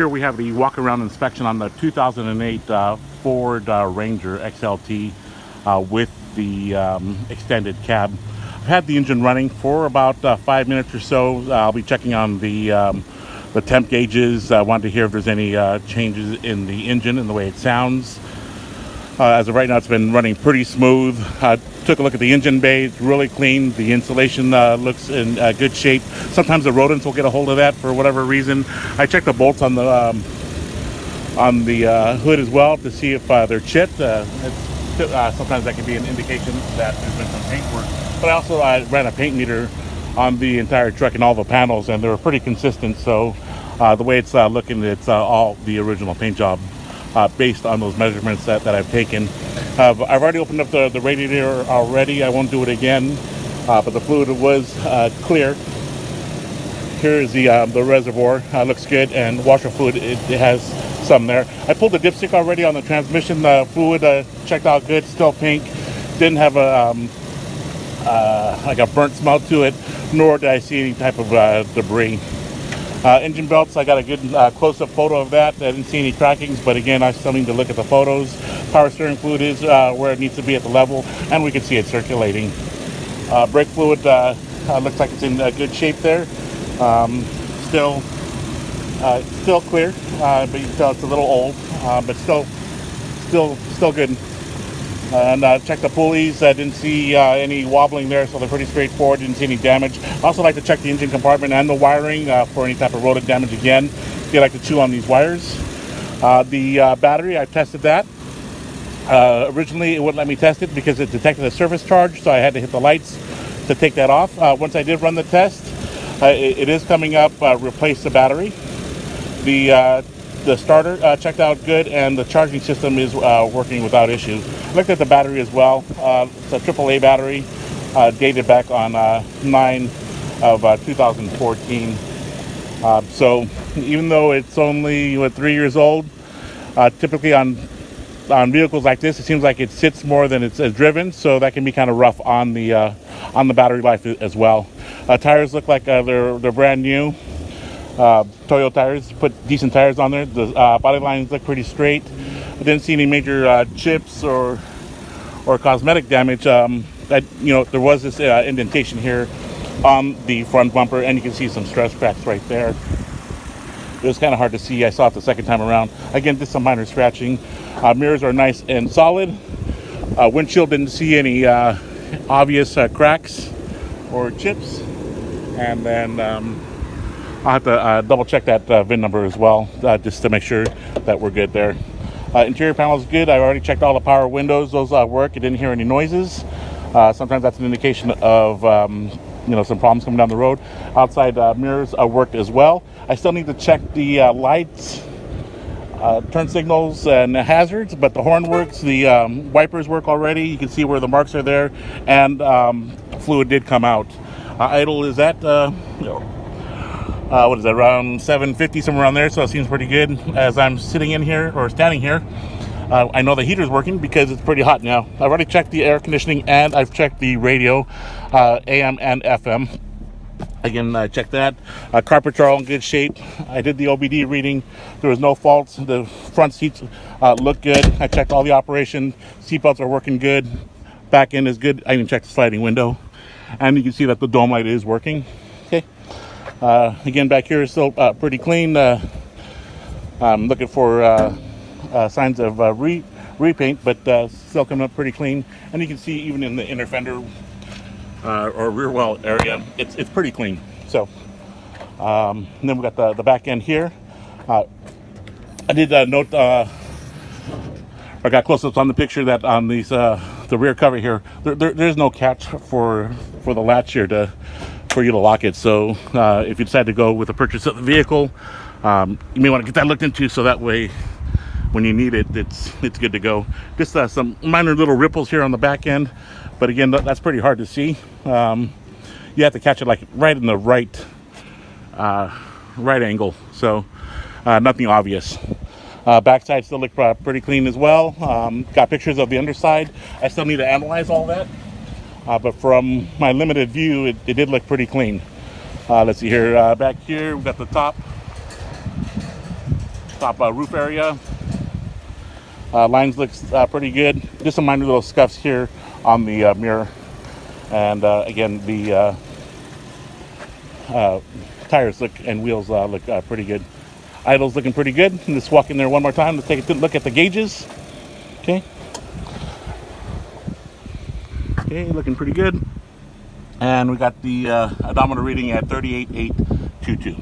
Here we have the walk-around inspection on the 2008 Ford Ranger XLT with the extended cab. I've had the engine running for about 5 minutes or so. I'll be checking on the temp gauges. I wanted to hear if there's any changes in the engine and the way it sounds. As of right now, it's been running pretty smooth. Took a look at the engine bay. It's really clean. The insulation looks in good shape. Sometimes the rodents will get a hold of that for whatever reason. I checked the bolts on the hood as well to see if they're chipped. Sometimes that can be an indication that there's been some paint work. But I also ran a paint meter on the entire truck and all the panels, and they were pretty consistent. So the way it's looking, it's all the original paint job. Based on those measurements that I've taken. I've already opened up the radiator already. I won't do it again, but the fluid was clear. Here is the reservoir. Looks good, and washer fluid, it has some there. I pulled the dipstick already on the transmission. Fluid checked out good, still pink. Didn't have like a burnt smell to it, nor did I see any type of debris. Engine belts, I got a good close-up photo of that. I didn't see any crackings, but again, I still need to look at the photos. Power steering fluid is where it needs to be at the level, and we can see it circulating. Brake fluid looks like it's in good shape there. Still clear, but you can tell it's a little old, but still good. And check the pulleys. I didn't see any wobbling there, so they're pretty straightforward. Didn't see any damage. I also like to check the engine compartment and the wiring for any type of rodent damage again. They like to chew on these wires. The battery, I tested that. Originally, it wouldn't let me test it because it detected a service charge, so I had to hit the lights to take that off. Once I did run the test, it is coming up, replace the battery. The starter checked out good, and the charging system is working without issue. I looked at the battery as well. It's a AAA battery, dated back on 9 of 2014. So even though it's only 3 years old, typically on vehicles like this, it seems like it sits more than it's driven, so that can be kind of rough on the battery life as well. Tires look like they're brand new. Toyo tires, put decent tires on there. The body lines look pretty straight. I didn't see any major chips or cosmetic damage. There was this indentation here on the front bumper, and you can see some stress cracks right there. It was kind of hard to see. I saw it the second time around. Again, just some minor scratching. Mirrors are nice and solid. Windshield, didn't see any obvious cracks or chips. And then I'll have to double check that VIN number as well, just to make sure that we're good there. Interior panel is good. I already checked all the power windows. Those work. I didn't hear any noises. Sometimes that's an indication of some problems coming down the road. Outside mirrors worked as well. I still need to check the lights, turn signals, and hazards, but the horn works. The wipers work already. You can see where the marks are there, and fluid did come out. Idle is at what is that, around 750, somewhere around there, so it seems pretty good. As I'm sitting in here, or standing here, I know the heater's working because it's pretty hot now. I've already checked the air conditioning, and I've checked the radio, AM and FM. Again, I checked that. Carpets are all in good shape. I did the OBD reading. There was no faults. The front seats look good. I checked all the operation. Seatbelts are working good. Back end is good. I even checked the sliding window. And you can see that the dome light is working. Okay. Again, back here is still pretty clean. I'm looking for signs of repaint, but still coming up pretty clean. And you can see even in the inner fender or rear well area, it's pretty clean. So, and then we got the back end here. I did note, I got close-ups on the picture that on these the rear cover here, there's no catch for the latch here for you to lock it. So if you decide to go with the purchase of the vehicle, you may want to get that looked into, so that way when you need it, it's good to go. Just some minor little ripples here on the back end, but again, that's pretty hard to see. You have to catch it like right in the right angle, so nothing obvious. Backside still look pretty clean as well. Got pictures of the underside. I still need to analyze all that, but from my limited view, it did look pretty clean. Let's see here. Back here, we've got the top. top roof area. Lines looks pretty good. Just some minor little scuffs here on the mirror. And again, the tires look and wheels look pretty good. Idle's looking pretty good. Let's walk in there one more time. Let's take a good look at the gauges. Okay. Okay, looking pretty good. And we got the odometer reading at 38,822.